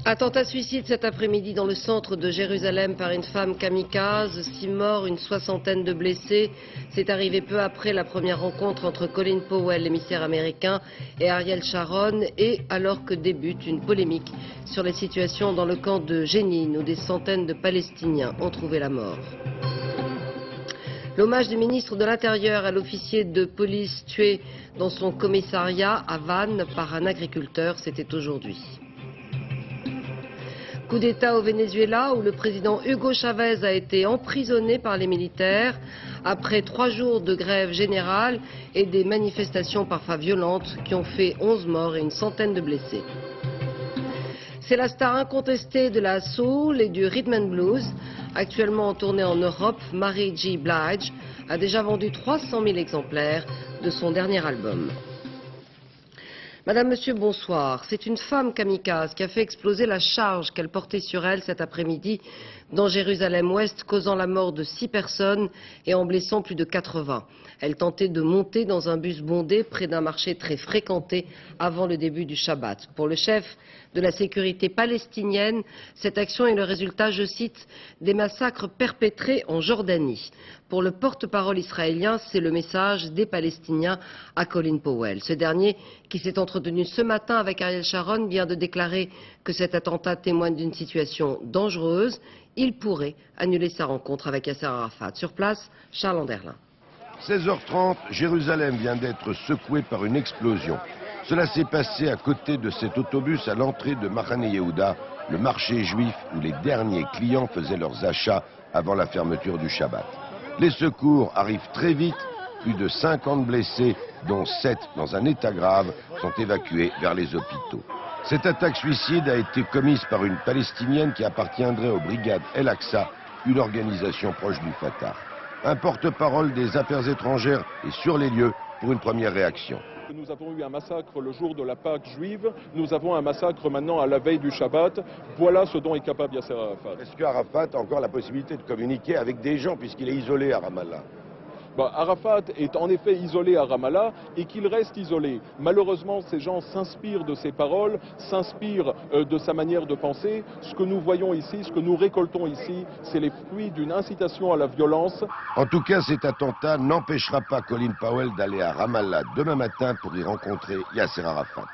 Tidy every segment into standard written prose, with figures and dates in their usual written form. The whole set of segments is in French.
Attentat suicide cet après-midi dans le centre de Jérusalem par une femme kamikaze, 6 morts, une soixantaine de blessés. C'est arrivé peu après la première rencontre entre Colin Powell, l'émissaire américain, et Ariel Sharon, et alors que débute une polémique sur la situation dans le camp de Jénine, où des centaines de Palestiniens ont trouvé la mort. L'hommage du ministre de l'Intérieur à l'officier de police tué dans son commissariat à Vannes par un agriculteur, c'était aujourd'hui. Coup d'État au Venezuela où le président Hugo Chavez a été emprisonné par les militaires après 3 jours de grève générale et des manifestations parfois violentes qui ont fait 11 morts et une centaine de blessés. C'est la star incontestée de la soul et du rhythm and blues. Actuellement en tournée en Europe, Mary J. Blige a déjà vendu 300 000 exemplaires de son dernier album. Madame, Monsieur, bonsoir. C'est une femme kamikaze qui a fait exploser la charge qu'elle portait sur elle cet après-midi dans Jérusalem-Ouest, causant la mort de 6 personnes et en blessant plus de 80. Elle tentait de monter dans un bus bondé près d'un marché très fréquenté avant le début du Shabbat. Pour le chef de la sécurité palestinienne, cette action est le résultat, je cite, des massacres perpétrés en Jordanie. Pour le porte-parole israélien, c'est le message des Palestiniens à Colin Powell. Ce dernier, qui s'est entretenu ce matin avec Ariel Sharon, vient de déclarer que cet attentat témoigne d'une situation dangereuse. Il pourrait annuler sa rencontre avec Yasser Arafat. Sur place, Charles Anderlin. 16h30, Jérusalem vient d'être secouée par une explosion. Cela s'est passé à côté de cet autobus à l'entrée de Machane Yehuda, le marché juif où les derniers clients faisaient leurs achats avant la fermeture du Shabbat. Les secours arrivent très vite. Plus de 50 blessés, dont 7 dans un état grave, sont évacués vers les hôpitaux. Cette attaque suicide a été commise par une Palestinienne qui appartiendrait aux brigades El Aqsa, une organisation proche du Fatah. Un porte-parole des affaires étrangères est sur les lieux pour une première réaction. Nous avons eu un massacre le jour de la Pâque juive, nous avons un massacre maintenant à la veille du Shabbat. Voilà ce dont est capable Yasser Arafat. Est-ce qu'Arafat a encore la possibilité de communiquer avec des gens puisqu'il est isolé à Ramallah ? Arafat est en effet isolé à Ramallah et qu'il reste isolé. Malheureusement, ces gens s'inspirent de ses paroles, s'inspirent de sa manière de penser. Ce que nous voyons ici, ce que nous récoltons ici, c'est les fruits d'une incitation à la violence. En tout cas, cet attentat n'empêchera pas Colin Powell d'aller à Ramallah demain matin pour y rencontrer Yasser Arafat.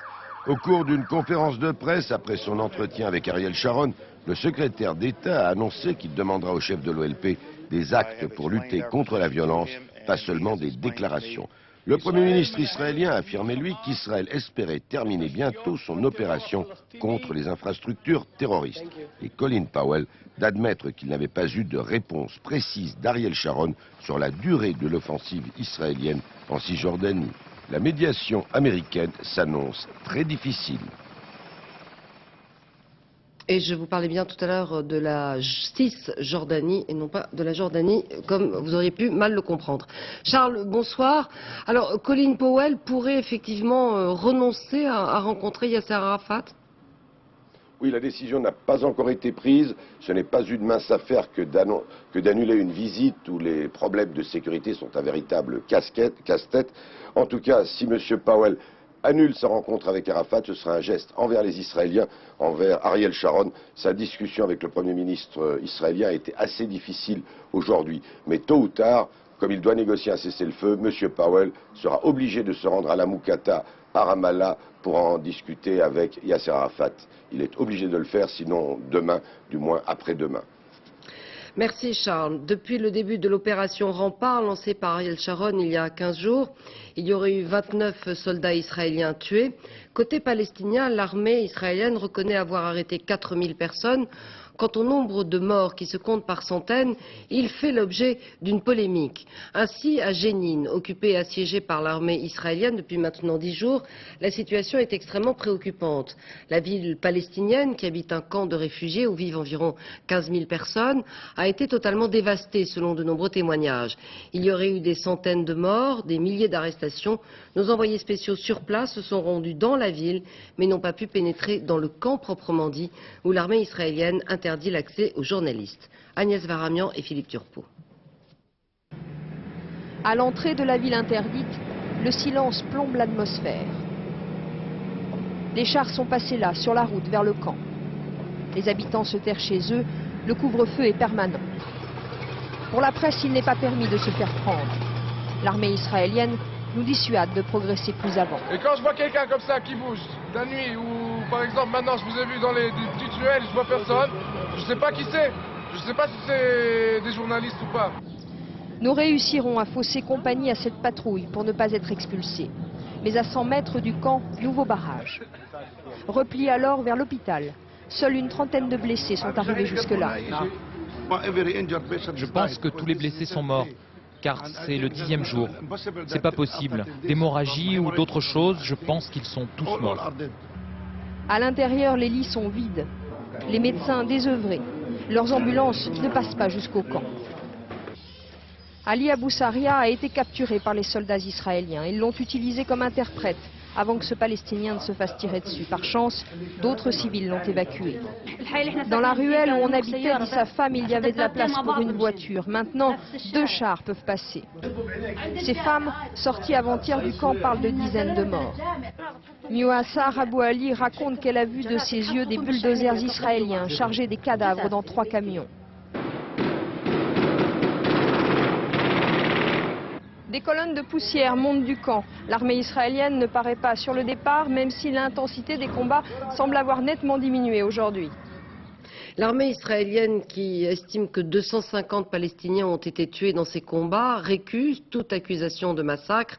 Au cours d'une conférence de presse, après son entretien avec Ariel Sharon, le secrétaire d'État a annoncé qu'il demandera au chef de l'OLP des actes pour lutter contre la violence, pas seulement des déclarations. Le Premier ministre israélien a affirmé, lui, qu'Israël espérait terminer bientôt son opération contre les infrastructures terroristes. Et Colin Powell d'admettre qu'il n'avait pas eu de réponse précise d'Ariel Sharon sur la durée de l'offensive israélienne en Cisjordanie. La médiation américaine s'annonce très difficile. Et je vous parlais bien tout à l'heure de la Cisjordanie et non pas de la Jordanie, comme vous auriez pu mal le comprendre. Charles, bonsoir. Alors, Colin Powell pourrait effectivement renoncer à rencontrer Yasser Arafat ? Oui, la décision n'a pas encore été prise. Ce n'est pas une mince affaire que d'annuler une visite où les problèmes de sécurité sont un véritable casse-tête. En tout cas, si M. Powell annule sa rencontre avec Arafat, ce sera un geste envers les Israéliens, envers Ariel Sharon. Sa discussion avec le Premier ministre israélien a été assez difficile aujourd'hui. Mais tôt ou tard, comme il doit négocier un cessez-le-feu, M. Powell sera obligé de se rendre à la Moukata, à Ramallah, pour en discuter avec Yasser Arafat. Il est obligé de le faire, sinon demain, du moins après-demain. Merci Charles. Depuis le début de l'opération Rempart lancée par Ariel Sharon il y a 15 jours, il y aurait eu 29 soldats israéliens tués. Côté palestinien, l'armée israélienne reconnaît avoir arrêté 4000 personnes. Quant au nombre de morts qui se comptent par centaines, il fait l'objet d'une polémique. Ainsi, à Jénine, occupée et assiégée par l'armée israélienne depuis maintenant 10 jours, la situation est extrêmement préoccupante. La ville palestinienne, qui habite un camp de réfugiés où vivent environ 15 000 personnes, a été totalement dévastée selon de nombreux témoignages. Il y aurait eu des centaines de morts, des milliers d'arrestations. Nos envoyés spéciaux sur place se sont rendus dans la ville, mais n'ont pas pu pénétrer dans le camp proprement dit, où l'armée israélienne interdit l'accès aux journalistes. Agnès Varamian et Philippe Turpot. À l'entrée de la ville interdite, le silence plombe l'atmosphère. Les chars sont passés là, sur la route vers le camp. Les habitants se terrent chez eux, le couvre-feu est permanent. Pour la presse, il n'est pas permis de se faire prendre. L'armée israélienne nous dissuade de progresser plus avant. Et quand je vois quelqu'un comme ça qui bouge la nuit, ou par exemple maintenant je vous ai vu dans les petits tunnels, je vois personne, je ne sais pas qui c'est, je ne sais pas si c'est des journalistes ou pas. Nous réussirons à fausser compagnie à cette patrouille pour ne pas être expulsés. Mais à 100 mètres du camp, nouveau barrage. Repli alors vers l'hôpital. Seule une trentaine de blessés sont arrivés jusque-là. Je pense que tous les blessés sont morts, car c'est le 10e jour. C'est pas possible. D'hémorragie ou d'autres choses, je pense qu'ils sont tous morts. À l'intérieur, les lits sont vides. Les médecins désœuvrés. Leurs ambulances ne passent pas jusqu'au camp. Ali Abou Saria a été capturé par les soldats israéliens. Ils l'ont utilisé comme interprète avant que ce Palestinien ne se fasse tirer dessus. Par chance, d'autres civils l'ont évacué. Dans la ruelle où on habitait, dit sa femme, il y avait de la place pour une voiture. Maintenant, 2 chars peuvent passer. Ces femmes, sorties avant-hier du camp, parlent de dizaines de morts. Mouassar Abou Ali raconte qu'elle a vu de ses yeux des bulldozers israéliens chargés des cadavres dans 3 camions. Des colonnes de poussière montent du camp. L'armée israélienne ne paraît pas sur le départ, même si l'intensité des combats semble avoir nettement diminué aujourd'hui. L'armée israélienne, qui estime que 250 Palestiniens ont été tués dans ces combats, récuse toute accusation de massacre,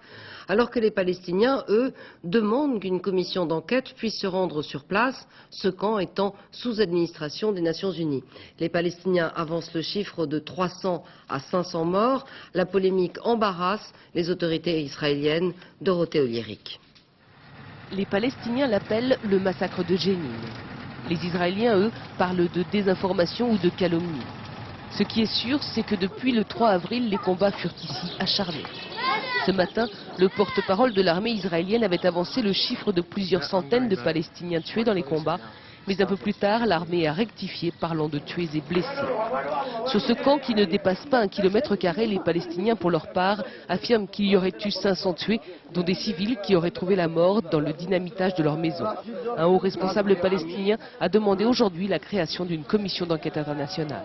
alors que les Palestiniens, eux, demandent qu'une commission d'enquête puisse se rendre sur place, ce camp étant sous administration des Nations Unies. Les Palestiniens avancent le chiffre de 300 à 500 morts. La polémique embarrasse les autorités israéliennes. Dorothée Oliéric. Les Palestiniens l'appellent le massacre de Jénine. Les Israéliens, eux, parlent de désinformation ou de calomnie. Ce qui est sûr, c'est que depuis le 3 avril, les combats furent ici acharnés. Ce matin, le porte-parole de l'armée israélienne avait avancé le chiffre de plusieurs centaines de Palestiniens tués dans les combats. Mais un peu plus tard, l'armée a rectifié, parlant de tués et blessés. Sur ce camp qui ne dépasse pas 1 km², les Palestiniens, pour leur part, affirment qu'il y aurait eu 500 tués, dont des civils qui auraient trouvé la mort dans le dynamitage de leur maison. Un haut responsable palestinien a demandé aujourd'hui la création d'une commission d'enquête internationale.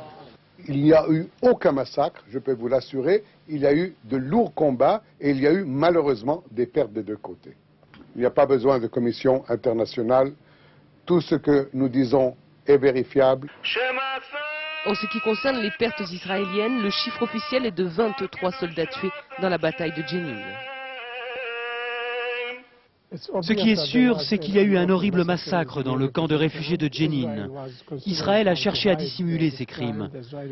Il n'y a eu aucun massacre, je peux vous l'assurer. Il y a eu de lourds combats et il y a eu malheureusement des pertes des 2 côtés. Il n'y a pas besoin de commission internationale. Tout ce que nous disons est vérifiable. En ce qui concerne les pertes israéliennes, le chiffre officiel est de 23 soldats tués dans la bataille de Jénine. Ce qui est sûr, c'est qu'il y a eu un horrible massacre dans le camp de réfugiés de Jénine. Israël a cherché à dissimuler ces crimes.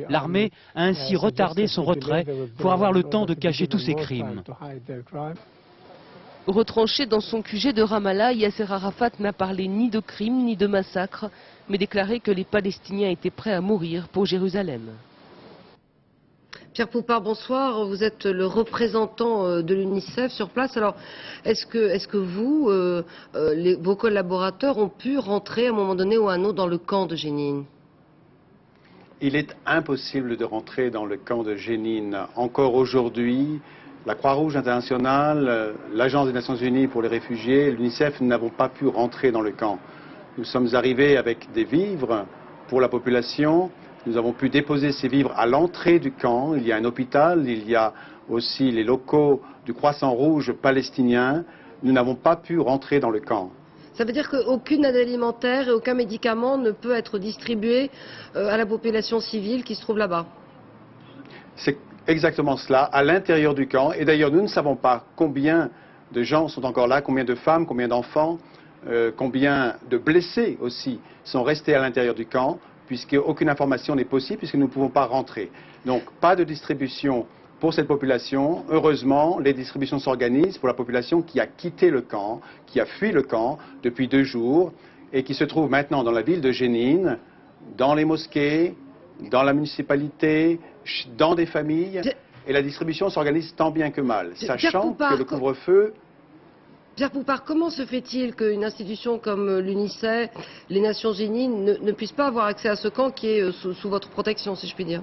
L'armée a ainsi retardé son retrait pour avoir le temps de cacher tous ces crimes. Retranché dans son QG de Ramallah, Yasser Arafat n'a parlé ni de crimes ni de massacres, mais déclaré que les Palestiniens étaient prêts à mourir pour Jérusalem. Pierre Poupart, bonsoir. Vous êtes le représentant de l'UNICEF sur place. Alors, est-ce que vous, vos collaborateurs, ont pu rentrer à un moment donné ou à un autre dans le camp de Jénine? Il est impossible de rentrer dans le camp de Jénine encore aujourd'hui. La Croix-Rouge internationale, l'Agence des Nations Unies pour les réfugiés, l'UNICEF, nous n'avons pas pu rentrer dans le camp. Nous sommes arrivés avec des vivres pour la population. Nous avons pu déposer ces vivres à l'entrée du camp. Il y a un hôpital, il y a aussi les locaux du Croissant Rouge palestinien. Nous n'avons pas pu rentrer dans le camp. Ça veut dire qu'aucune aide alimentaire et aucun médicament ne peut être distribué à la population civile qui se trouve là-bas? C'est exactement cela, à l'intérieur du camp. Et d'ailleurs, nous ne savons pas combien de gens sont encore là, combien de femmes, combien d'enfants, combien de blessés aussi sont restés à l'intérieur du camp, puisque aucune information n'est possible, puisque nous ne pouvons pas rentrer. Donc, pas de distribution pour cette population. Heureusement, les distributions s'organisent pour la population qui a quitté le camp, qui a fui le camp depuis 2 jours, et qui se trouve maintenant dans la ville de Jénine, dans les mosquées, dans la municipalité, dans des familles, et la distribution s'organise tant bien que mal, sachant que le couvre-feu... Pierre Poupart, comment se fait-il qu'une institution comme l'UNICEF, les Nations Unies, ne puisse pas avoir accès à ce camp qui est sous votre protection, si je puis dire?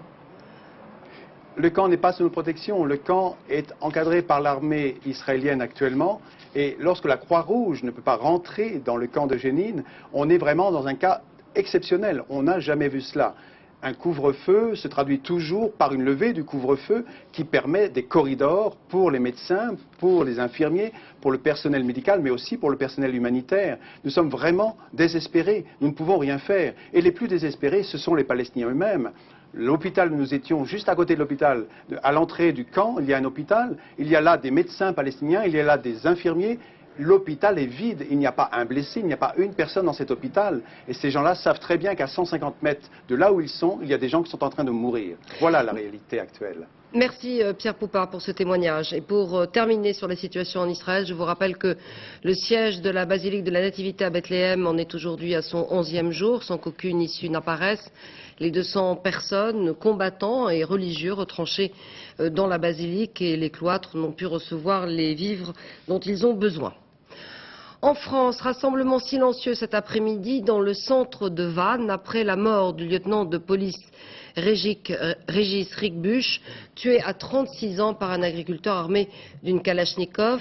Le camp n'est pas sous notre protection, le camp est encadré par l'armée israélienne actuellement, et lorsque la Croix-Rouge ne peut pas rentrer dans le camp de Jénine, on est vraiment dans un cas exceptionnel. On n'a jamais vu cela. Un couvre-feu se traduit toujours par une levée du couvre-feu qui permet des corridors pour les médecins, pour les infirmiers, pour le personnel médical, mais aussi pour le personnel humanitaire. Nous sommes vraiment désespérés. Nous ne pouvons rien faire. Et les plus désespérés, ce sont les Palestiniens eux-mêmes. L'hôpital, nous étions juste à côté de l'hôpital, à l'entrée du camp, il y a un hôpital, il y a là des médecins palestiniens, il y a là des infirmiers. L'hôpital est vide, il n'y a pas un blessé, il n'y a pas une personne dans cet hôpital. Et ces gens-là savent très bien qu'à 150 mètres de là où ils sont, il y a des gens qui sont en train de mourir. Voilà la réalité actuelle. Merci Pierre Poupard pour ce témoignage. Et pour terminer sur la situation en Israël, je vous rappelle que le siège de la basilique de la Nativité à Bethléem en est aujourd'hui à son 11e jour, sans qu'aucune issue n'apparaisse. Les 200 personnes, combattants et religieux retranchés dans la basilique et les cloîtres n'ont pu recevoir les vivres dont ils ont besoin. En France, rassemblement silencieux cet après-midi dans le centre de Vannes après la mort du lieutenant de police Régis Ricbuch, tué à 36 ans par un agriculteur armé d'une Kalachnikov.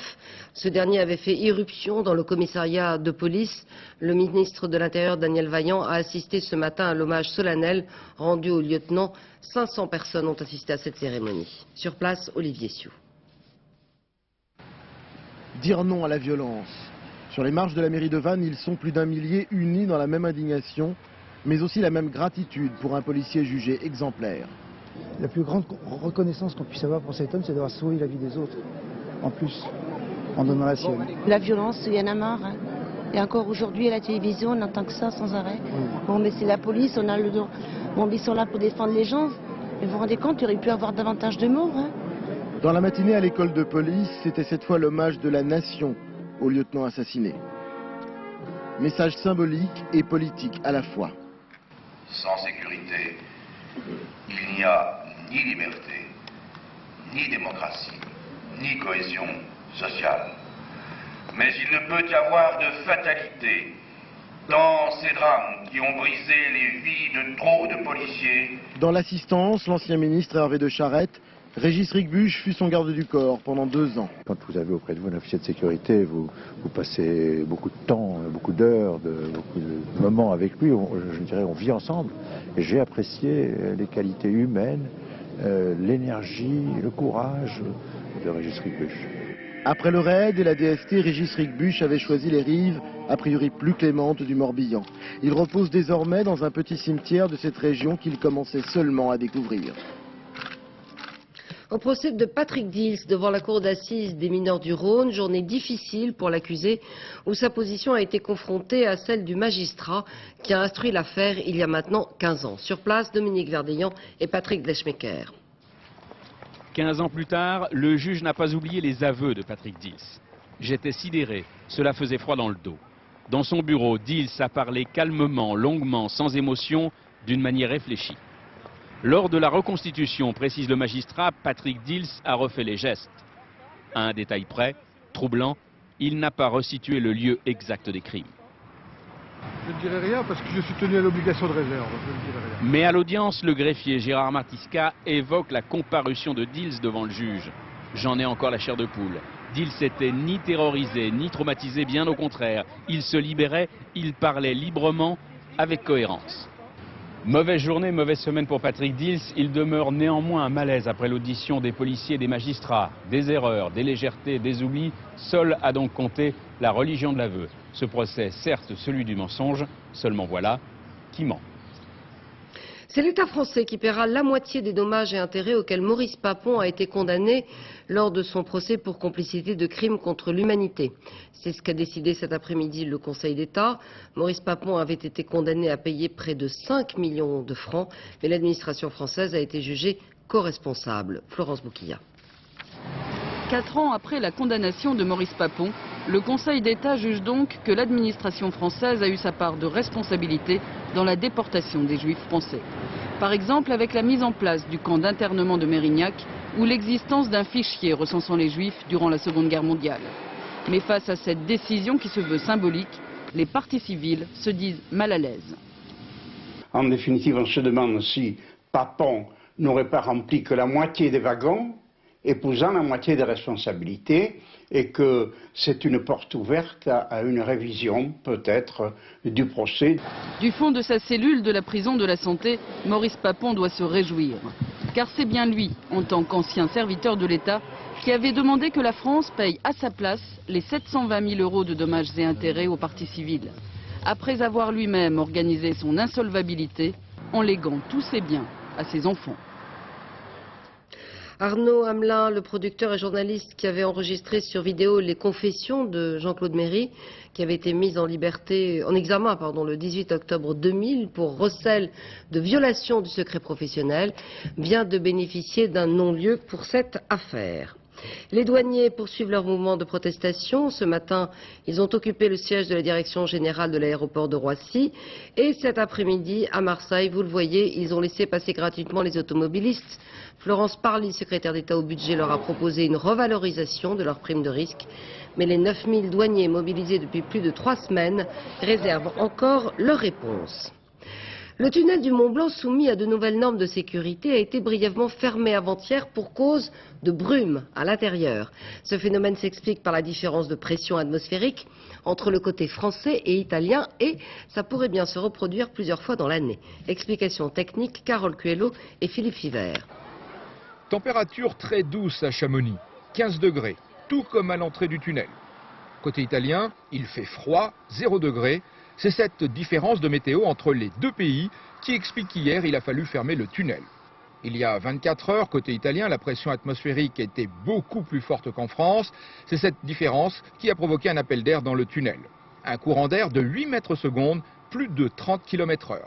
Ce dernier avait fait irruption dans le commissariat de police. Le ministre de l'Intérieur, Daniel Vaillant, a assisté ce matin à l'hommage solennel rendu au lieutenant. 500 personnes ont assisté à cette cérémonie. Sur place, Olivier Sioux. Dire non à la violence. Sur les marches de la mairie de Vannes, ils sont plus d'un millier unis dans la même indignation, mais aussi la même gratitude pour un policier jugé exemplaire. La plus grande reconnaissance qu'on puisse avoir pour cet homme, c'est d'avoir sauvé la vie des autres, en plus, en donnant la sienne. La violence, il y en a marre. Hein. Et encore aujourd'hui, à la télévision, on entend que ça sans arrêt. Bon, mais c'est la police, on a le dos. Bon, ils sont là pour défendre les gens. Mais vous vous rendez compte, il aurait pu avoir davantage de morts. Hein. Dans la matinée à l'école de police, c'était cette fois l'hommage de la nation au lieutenant assassiné. Message symbolique et politique à la fois. Sans sécurité, il n'y a ni liberté, ni démocratie, ni cohésion sociale. Mais il ne peut y avoir de fatalité dans ces drames qui ont brisé les vies de trop de policiers. Dans l'assistance, l'ancien ministre Hervé de Charette, Régis Ricbuch fut son garde du corps pendant 2 ans. Quand vous avez auprès de vous un officier de sécurité, vous passez beaucoup de temps, beaucoup d'heures, beaucoup de moments avec lui. Je dirais, on vit ensemble. Et j'ai apprécié les qualités humaines, l'énergie, le courage de Régis Ricbuch. Après le raid et la DST, Régis Ricbuch avait choisi les rives, a priori plus clémentes, du Morbihan. Il repose désormais dans un petit cimetière de cette région qu'il commençait seulement à découvrir. Au procès de Patrick Dils devant la cour d'assises des mineurs du Rhône, journée difficile pour l'accusé où sa position a été confrontée à celle du magistrat qui a instruit l'affaire il y a maintenant 15 ans. Sur place, Dominique Verdeillan et Patrick Gleschmecker. 15 ans plus tard, le juge n'a pas oublié les aveux de Patrick Dils. J'étais sidéré, cela faisait froid dans le dos. Dans son bureau, Dils a parlé calmement, longuement, sans émotion, d'une manière réfléchie. Lors de la reconstitution, précise le magistrat, Patrick Dils a refait les gestes. À un détail près, troublant, il n'a pas resitué le lieu exact des crimes. Je ne dirai rien parce que je suis tenu à l'obligation de réserve. Je ne dirai rien. Mais à l'audience, le greffier Gérard Martiska évoque la comparution de Dils devant le juge. J'en ai encore la chair de poule. Dils n'était ni terrorisé, ni traumatisé, bien au contraire. Il se libérait, il parlait librement, avec cohérence. Mauvaise journée, mauvaise semaine pour Patrick Dils. Il demeure néanmoins un malaise après l'audition des policiers et des magistrats. Des erreurs, des légèretés, des oublis. Seul a donc compté la religion de l'aveu. Ce procès, certes celui du mensonge, seulement voilà qui ment. C'est l'État français qui paiera la moitié des dommages et intérêts auxquels Maurice Papon a été condamné lors de son procès pour complicité de crimes contre l'humanité. C'est ce qu'a décidé cet après-midi le Conseil d'État. Maurice Papon avait été condamné à payer près de 5 millions de francs, mais l'administration française a été jugée co-responsable. Florence Bouquilla. 4 ans après la condamnation de Maurice Papon, le Conseil d'État juge donc que l'administration française a eu sa part de responsabilité dans la déportation des Juifs français. Par exemple avec la mise en place du camp d'internement de Mérignac ou l'existence d'un fichier recensant les Juifs durant la Seconde Guerre mondiale. Mais face à cette décision qui se veut symbolique, les partis civils se disent mal à l'aise. En définitive, on se demande si Papon n'aurait pas rempli que la moitié des wagons épousant la moitié des responsabilités et que c'est une porte ouverte à une révision peut-être du procès. Du fond de sa cellule de la prison de la Santé, Maurice Papon doit se réjouir. Car c'est bien lui, en tant qu'ancien serviteur de l'État, qui avait demandé que la France paye à sa place les 720 000 € de dommages et intérêts aux parties civiles, après avoir lui-même organisé son insolvabilité en léguant tous ses biens à ses enfants. Arnaud Hamelin, le producteur et journaliste qui avait enregistré sur vidéo les confessions de Jean-Claude Méry, qui avait été mis en examen le 18 octobre 2000 pour recel de violation du secret professionnel, vient de bénéficier d'un non-lieu pour cette affaire. Les douaniers poursuivent leur mouvement de protestation. Ce matin, ils ont occupé le siège de la direction générale de l'aéroport de Roissy. Et cet après-midi, à Marseille, vous le voyez, ils ont laissé passer gratuitement les automobilistes. Florence Parly, secrétaire d'État au budget, leur a proposé une revalorisation de leur prime de risque. Mais les 9000 douaniers mobilisés depuis plus de 3 semaines réservent encore leur réponse. Le tunnel du Mont Blanc, soumis à de nouvelles normes de sécurité, a été brièvement fermé avant-hier pour cause de brume à l'intérieur. Ce phénomène s'explique par la différence de pression atmosphérique entre le côté français et italien et ça pourrait bien se reproduire plusieurs fois dans l'année. Explication technique, Carole Cuello et Philippe Fivert. Température très douce à Chamonix, 15 degrés, tout comme à l'entrée du tunnel. Côté italien, il fait froid, 0 degrés. C'est cette différence de météo entre les deux pays qui explique qu'hier, il a fallu fermer le tunnel. Il y a 24 heures, côté italien, la pression atmosphérique était beaucoup plus forte qu'en France. C'est cette différence qui a provoqué un appel d'air dans le tunnel. Un courant d'air de 8 mètres secondes, plus de 30 km/h.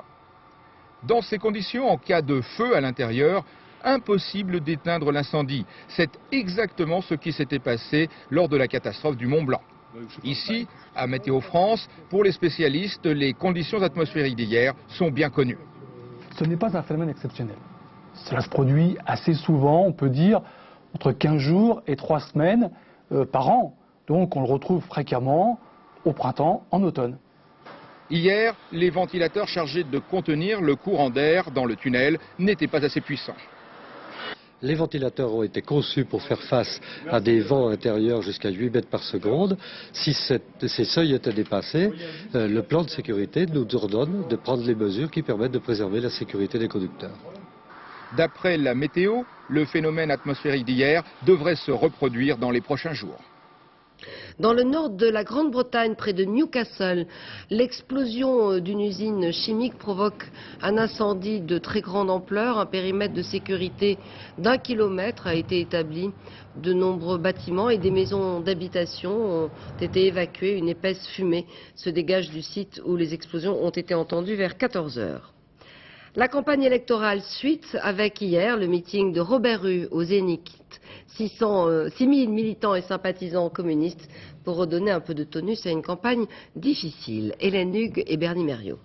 Dans ces conditions, en cas de feu à l'intérieur, impossible d'éteindre l'incendie. C'est exactement ce qui s'était passé lors de la catastrophe du Mont Blanc. Ici, à Météo France, pour les spécialistes, les conditions atmosphériques d'hier sont bien connues. Ce n'est pas un phénomène exceptionnel. Cela se produit assez souvent, on peut dire, entre 15 jours et 3 semaines par an. Donc on le retrouve fréquemment au printemps, en automne. Hier, les ventilateurs chargés de contenir le courant d'air dans le tunnel n'étaient pas assez puissants. Les ventilateurs ont été conçus pour faire face à des vents intérieurs jusqu'à 8 mètres par seconde. Si ces seuils étaient dépassés, le plan de sécurité nous ordonne de prendre les mesures qui permettent de préserver la sécurité des conducteurs. D'après la météo, le phénomène atmosphérique d'hier devrait se reproduire dans les prochains jours. Dans le nord de la Grande-Bretagne, près de Newcastle, l'explosion d'une usine chimique provoque un incendie de très grande ampleur. Un périmètre de sécurité d'1 kilomètre a été établi. De nombreux bâtiments et des maisons d'habitation ont été évacués. Une épaisse fumée se dégage du site où les explosions ont été entendues vers 14 heures. La campagne électorale suite avec hier le meeting de Robert Rue au Zénith. 6 000 militants et sympathisants communistes pour redonner un peu de tonus à une campagne difficile. Hélène Hugues et Bernie Merriot.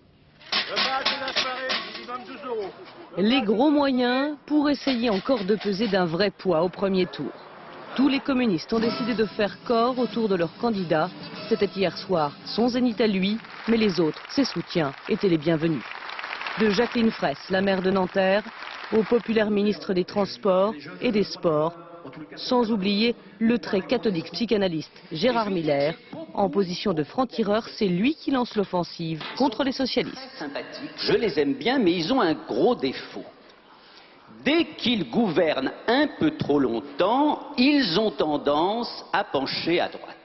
Les gros moyens pour essayer encore de peser d'un vrai poids au premier tour. Tous les communistes ont décidé de faire corps autour de leur candidat. C'était hier soir son zénith à lui, mais les autres, ses soutiens, étaient les bienvenus. De Jacqueline Fraisse, la maire de Nanterre, au populaire ministre des Transports et des Sports, sans oublier le très catholique psychanalyste Gérard Miller. En position de franc-tireur, c'est lui qui lance l'offensive contre les socialistes. Je les aime bien, mais ils ont un gros défaut. Dès qu'ils gouvernent un peu trop longtemps, ils ont tendance à pencher à droite.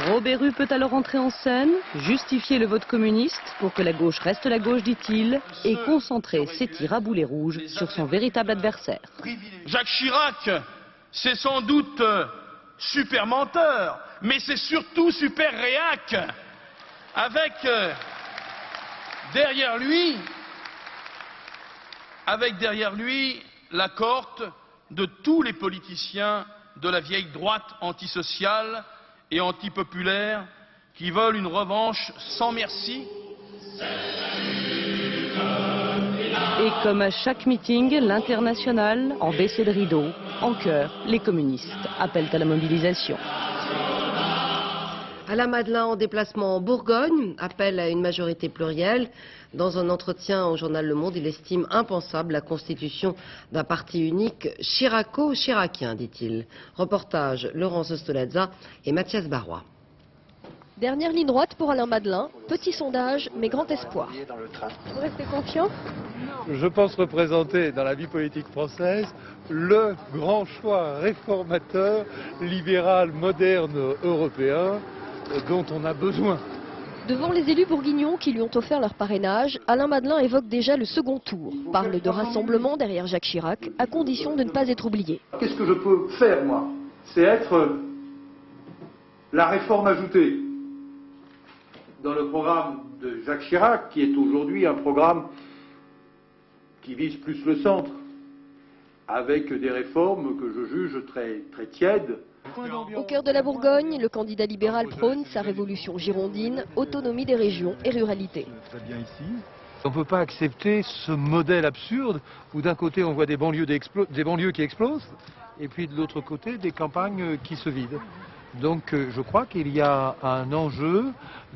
Robert Rue peut alors entrer en scène, justifier le vote communiste pour que la gauche reste la gauche, dit-il, et concentrer ses tirs à boulet rouge sur son véritable adversaire. Jacques Chirac, c'est sans doute super menteur, mais c'est surtout super réac, avec derrière lui la cohorte de tous les politiciens de la vieille droite antisociale et antipopulaire qui veulent une revanche sans merci. Et comme à chaque meeting, l'Internationale, en baissée de rideau, en chœur, les communistes appellent à la mobilisation. Alain Madelin en déplacement en Bourgogne appelle à une majorité plurielle. Dans un entretien au journal Le Monde, il estime impensable la constitution d'un parti unique chiraco-chiracien, dit-il. Reportage Laurence Ostolazza et Mathias Barrois. Dernière ligne droite pour Alain Madelin, petit sondage mais grand espoir. Vous restez confiant? Je pense représenter dans la vie politique française le grand choix réformateur, libéral, moderne, européen dont on a besoin. Devant les élus bourguignons qui lui ont offert leur parrainage, Alain Madelin évoque déjà le second tour. Parle de rassemblement derrière Jacques Chirac, à condition de ne pas être oublié. Qu'est-ce que je peux faire, moi? C'est être la réforme ajoutée dans le programme de Jacques Chirac, qui est aujourd'hui un programme qui vise plus le centre, avec des réformes que je juge très tièdes. Au cœur de la Bourgogne, le candidat libéral prône sa révolution girondine, autonomie des régions et ruralité. On ne peut pas accepter ce modèle absurde où d'un côté on voit des banlieues qui explosent et puis de l'autre côté des campagnes qui se vident. Donc je crois qu'il y a un enjeu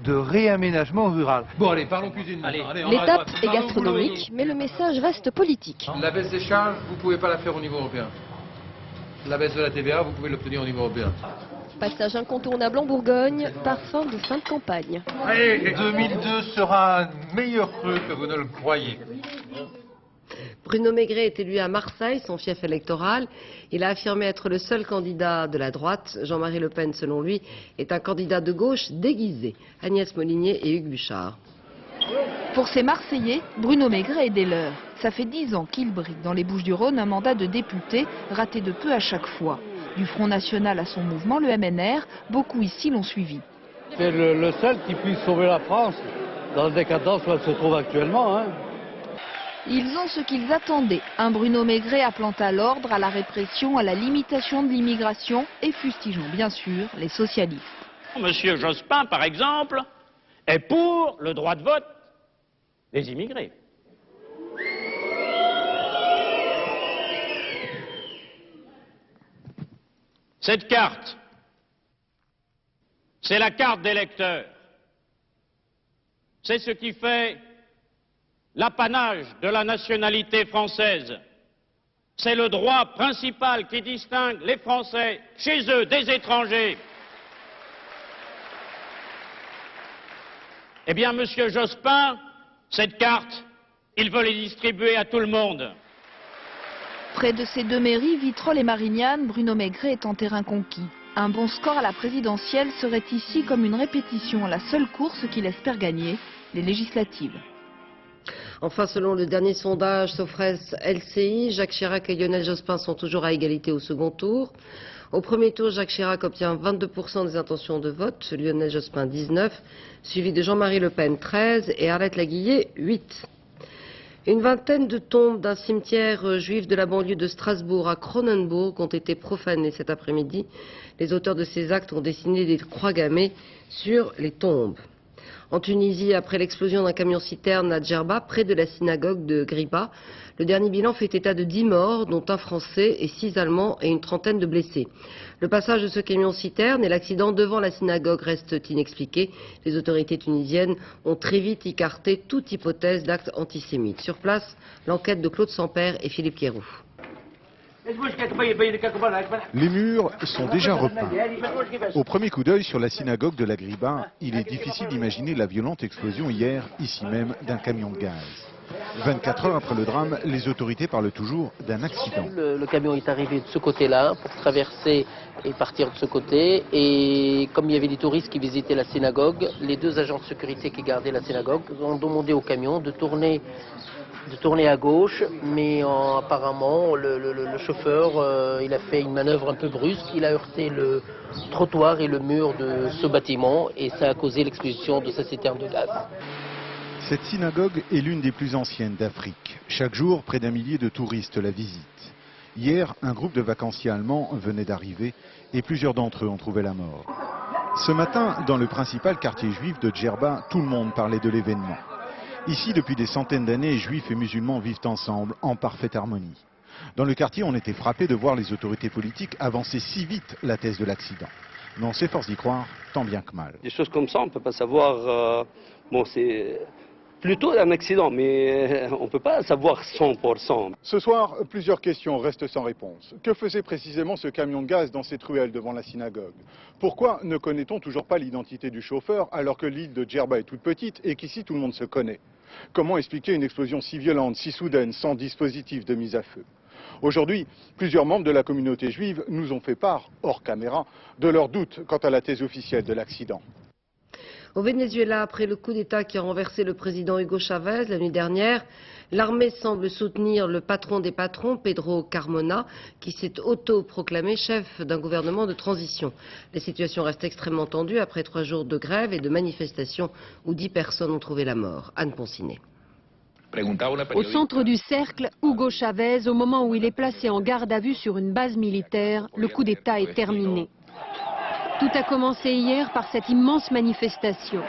de réaménagement rural. Bon allez, parlons cuisine. L'étape est gastronomique, mais le message reste politique. La baisse des charges, vous ne pouvez pas la faire au niveau européen. La baisse de la TVA, vous pouvez l'obtenir au niveau européen. Passage incontournable en Bourgogne, parfum de fin de campagne. Allez, 2002 sera un meilleur cru que vous ne le croyez. Bruno Maigret est élu à Marseille, son fief électoral. Il a affirmé être le seul candidat de la droite. Jean-Marie Le Pen, selon lui, est un candidat de gauche déguisé. Agnès Molinier et Hugues Buchard. Pour ces Marseillais, Bruno Maigret est des leurs. Ça fait 10 ans qu'il brigue dans les Bouches-du-Rhône un mandat de député, raté de peu à chaque fois. Du Front National à son mouvement, le MNR, beaucoup ici l'ont suivi. C'est le seul qui puisse sauver la France dans la décadence où elle se trouve actuellement. Hein. Ils ont ce qu'ils attendaient. Un Bruno Maigret appelant à l'ordre, à la répression, à la limitation de l'immigration et fustigeant bien sûr les socialistes. Monsieur Jospin, par exemple, est pour le droit de vote des immigrés. Cette carte, c'est la carte d'électeur. C'est ce qui fait l'apanage de la nationalité française. C'est le droit principal qui distingue les Français chez eux des étrangers. Eh bien, monsieur Jospin, cette carte, il veut les distribuer à tout le monde. Près de ces deux mairies, Vitrolles et Marignane, Bruno Maigret est en terrain conquis. Un bon score à la présidentielle serait ici comme une répétition à la seule course qu'il espère gagner, les législatives. Enfin, selon le dernier sondage Sofres LCI, Jacques Chirac et Lionel Jospin sont toujours à égalité au second tour. Au premier tour, Jacques Chirac obtient 22% des intentions de vote, Lionel Jospin 19%, suivi de Jean-Marie Le Pen 13% et Arlette Laguillet 8%. Une vingtaine de tombes d'un cimetière juif de la banlieue de Strasbourg à Cronenbourg ont été profanées cet après-midi. Les auteurs de ces actes ont dessiné des croix gammées sur les tombes. En Tunisie, après l'explosion d'un camion-citerne à Djerba, près de la synagogue de Griba, le dernier bilan fait état de 10 morts, dont un Français et 6 Allemands et une trentaine de blessés. Le passage de ce camion-citerne et l'accident devant la synagogue restent inexpliqués. Les autorités tunisiennes ont très vite écarté toute hypothèse d'acte antisémite. Sur place, l'enquête de Claude Sampère et Philippe Quéroux. Les murs sont déjà repeints. Au premier coup d'œil sur la synagogue de la Griba, il est difficile d'imaginer la violente explosion hier, ici même, d'un camion de gaz. 24 heures après le drame, les autorités parlent toujours d'un accident. Le camion est arrivé de ce côté-là pour traverser et partir de ce côté. Et comme il y avait des touristes qui visitaient la synagogue, les deux agents de sécurité qui gardaient la synagogue ont demandé au camion de tourner à gauche, mais apparemment le chauffeur il a fait une manœuvre un peu brusque, il a heurté le trottoir et le mur de ce bâtiment et ça a causé l'explosion de sa citerne de gaz. Cette synagogue est l'une des plus anciennes d'Afrique. Chaque jour, près d'1 millier de touristes la visitent. Hier, un groupe de vacanciers allemands venait d'arriver et plusieurs d'entre eux ont trouvé la mort. Ce matin, dans le principal quartier juif de Djerba, tout le monde parlait de l'événement. Ici, depuis des centaines d'années, juifs et musulmans vivent ensemble, en parfaite harmonie. Dans le quartier, on était frappé de voir les autorités politiques avancer si vite la thèse de l'accident. mais on s'efforce d'y croire tant bien que mal. Des choses comme ça, on ne peut pas savoir. Bon, c'est plutôt un accident, mais on ne peut pas savoir 100%. Ce soir, plusieurs questions restent sans réponse. Que faisait précisément ce camion de gaz dans cette ruelle devant la synagogue? Pourquoi ne connaît-on toujours pas l'identité du chauffeur alors que l'île de Djerba est toute petite et qu'ici tout le monde se connaît? Comment expliquer une explosion si violente, si soudaine, sans dispositif de mise à feu? Aujourd'hui, plusieurs membres de la communauté juive nous ont fait part, hors caméra, de leurs doutes quant à la thèse officielle de l'accident. Au Venezuela, après le coup d'État qui a renversé le président Hugo Chavez la nuit dernière, l'armée semble soutenir le patron des patrons, Pedro Carmona, qui s'est autoproclamé chef d'un gouvernement de transition. La situation reste extrêmement tendue après 3 jours de grève et de manifestations où 10 personnes ont trouvé la mort. Anne Poncinet. Au centre du cercle, Hugo Chavez, au moment où il est placé en garde à vue sur une base militaire, le coup d'État est terminé. Tout a commencé hier par cette immense manifestation.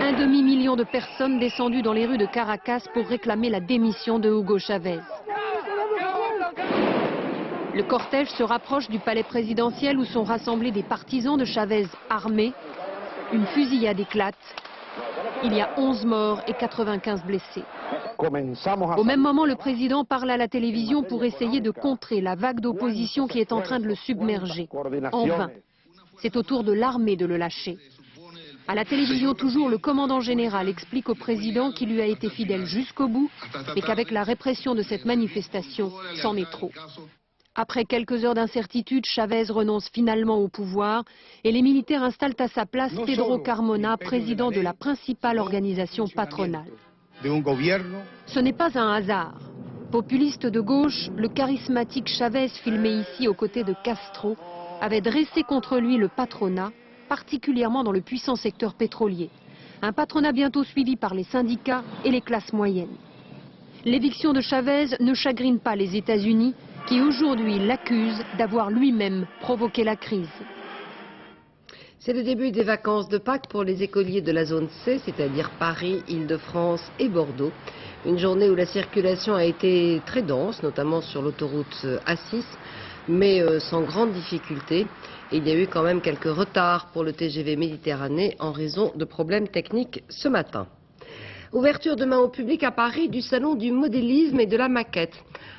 1,5 million de personnes descendues dans les rues de Caracas pour réclamer la démission de Hugo Chavez. Le cortège se rapproche du palais présidentiel où sont rassemblés des partisans de Chavez armés. Une fusillade éclate. Il y a 11 morts et 95 blessés. Au même moment, le président parle à la télévision pour essayer de contrer la vague d'opposition qui est en train de le submerger. En vain. C'est au tour de l'armée de le lâcher. À la télévision toujours, le commandant général explique au président qu'il lui a été fidèle jusqu'au bout, mais qu'avec la répression de cette manifestation, c'en est trop. Après quelques heures d'incertitude, Chavez renonce finalement au pouvoir et les militaires installent à sa place Pedro Carmona, président de la principale organisation patronale. Ce n'est pas un hasard. Populiste de gauche, le charismatique Chavez, filmé ici aux côtés de Castro, avait dressé contre lui le patronat, particulièrement dans le puissant secteur pétrolier. Un patronat bientôt suivi par les syndicats et les classes moyennes. L'éviction de Chavez ne chagrine pas les États-Unis, qui aujourd'hui l'accusent d'avoir lui-même provoqué la crise. C'est le début des vacances de Pâques pour les écoliers de la zone C, c'est-à-dire Paris, Île-de-France et Bordeaux. Une journée où la circulation a été très dense, notamment sur l'autoroute A6, mais sans grande difficulté. Il y a eu quand même quelques retards pour le TGV Méditerranée en raison de problèmes techniques ce matin. Ouverture demain au public à Paris du salon du modélisme et de la maquette.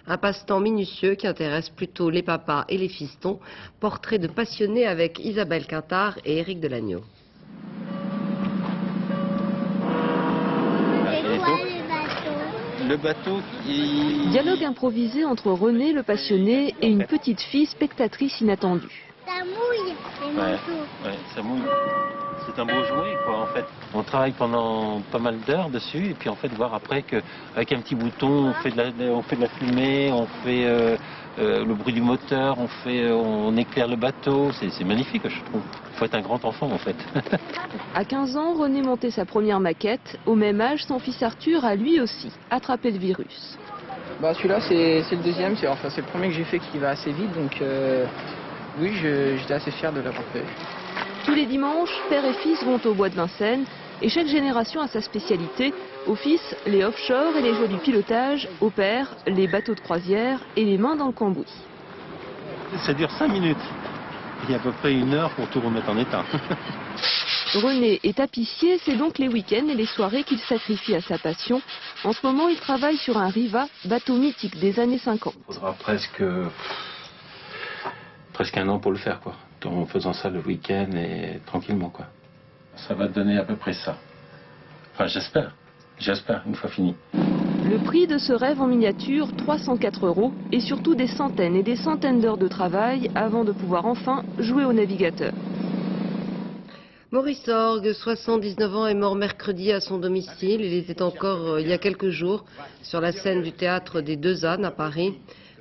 Un passe-temps minutieux qui intéresse plutôt les papas et les fistons. Portrait de passionnés avec Isabelle Quintard et Éric Delagneau. Le bateau qui... Dialogue improvisé entre René, le passionné, et une petite fille spectatrice inattendue. Ça mouille, les manteaux. Ouais, ça mouille. C'est un beau jouet, quoi, en fait. On travaille pendant pas mal d'heures dessus, et puis en fait, voir après qu'avec un petit bouton, on fait de la fumée, on fait le bruit du moteur, on éclaire le bateau. C'est magnifique, je trouve. Il faut être un grand enfant, en fait. À 15 ans, René montait sa première maquette. Au même âge, son fils Arthur a lui aussi attrapé le virus. Bah, celui-là, c'est le deuxième. C'est le premier que j'ai fait qui va assez vite, donc oui, j'étais assez fier de l'avoir fait. Tous les dimanches, père et fils vont au bois de Vincennes et chaque génération a sa spécialité. Au fils, les offshore et les joies du pilotage. Au père, les bateaux de croisière et les mains dans le cambouis. Ça dure 5 minutes. Il y a à peu près 1 heure pour tout remettre en état. René est tapissier, c'est donc les week-ends et les soirées qu'il sacrifie à sa passion. En ce moment, il travaille sur un Riva, bateau mythique des années 50. Il faudra presque 1 an pour le faire, quoi. En faisant ça le week-end et tranquillement, quoi. Ça va donner à peu près ça. Enfin, j'espère, une fois fini. Le prix de ce rêve en miniature, 304 € et surtout des centaines et des centaines d'heures de travail avant de pouvoir enfin jouer au navigateur. Maurice Orgue, 79 ans, est mort mercredi à son domicile. Il était encore, il y a quelques jours, sur la scène du théâtre des Deux Ânes à Paris.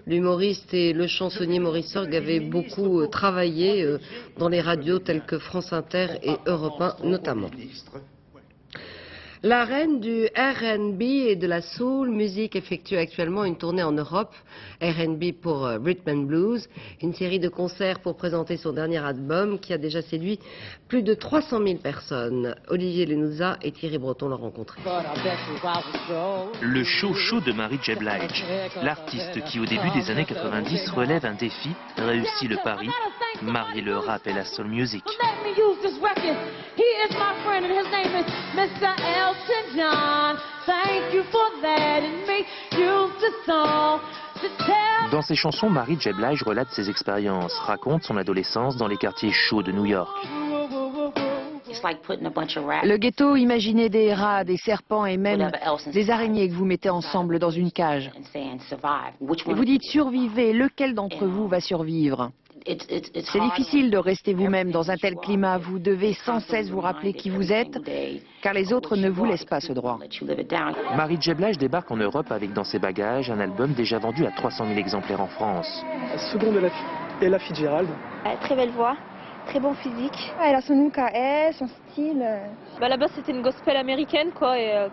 L'humoriste et le chansonnier Maurice Orgue avaient beaucoup travaillé dans les radios telles que France Inter et Europe 1 notamment. La reine du R&B et de la soul music effectue actuellement une tournée en Europe, R&B pour Rhythm and Blues, une série de concerts pour présenter son dernier album qui a déjà séduit plus de 300 000 personnes. Olivier Lenouza et Thierry Breton l'ont rencontré. Le show de Mary J. Blige, l'artiste qui au début des années 90 relève un défi, réussit le pari, marier le rap et la soul music. Dans ses chansons, Mary J. Blige relate ses expériences, raconte son adolescence dans les quartiers chauds de New York. Le ghetto, imaginez des rats, des serpents et même des araignées que vous mettez ensemble dans une cage. Et vous dites survivez, lequel d'entre vous va survivre? C'est difficile de rester vous-même dans un tel climat. Vous devez sans cesse vous rappeler qui vous êtes, car les autres ne vous laissent pas ce droit. Mary J. Blige débarque en Europe avec dans ses bagages un album déjà vendu à 300 000 exemplaires en France. Seconde Ella Fitzgerald. Très belle voix, très bon physique. Elle a son look à elle, son style. Là-bas, c'était une gospel américaine, quoi. Et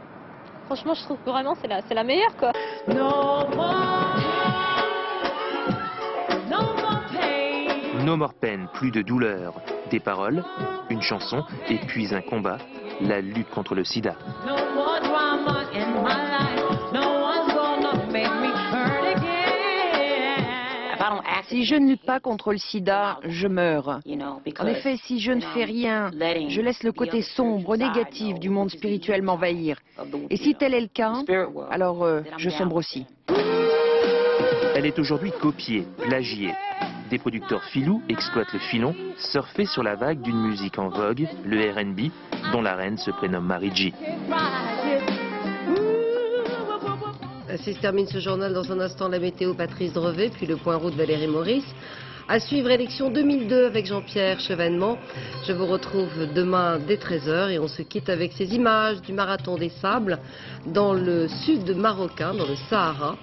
franchement, je trouve que vraiment, c'est la meilleure, quoi. No More Pain, plus de douleur, des paroles, une chanson et puis un combat, la lutte contre le sida. Si je ne lutte pas contre le sida, je meurs. En effet, si je ne fais rien, je laisse le côté sombre, négatif du monde spirituel m'envahir. Et si tel est le cas, alors je sombre aussi. Elle est aujourd'hui copiée, plagiée. Des producteurs filous exploitent le filon, surfés sur la vague d'une musique en vogue, le R&B, dont la reine se prénomme Mary J. Ainsi se termine ce journal. Dans un instant, la météo, Patrice Drevet, puis le point route, Valérie Maurice. À suivre, élection 2002 avec Jean-Pierre Chevènement. Je vous retrouve demain dès 13h et on se quitte avec ces images du marathon des sables dans le sud marocain, dans le Sahara.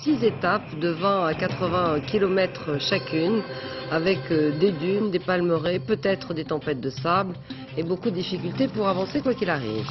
6 étapes de 20 à 80 km chacune, avec des dunes, des palmeraies, peut-être des tempêtes de sable et beaucoup de difficultés pour avancer quoi qu'il arrive.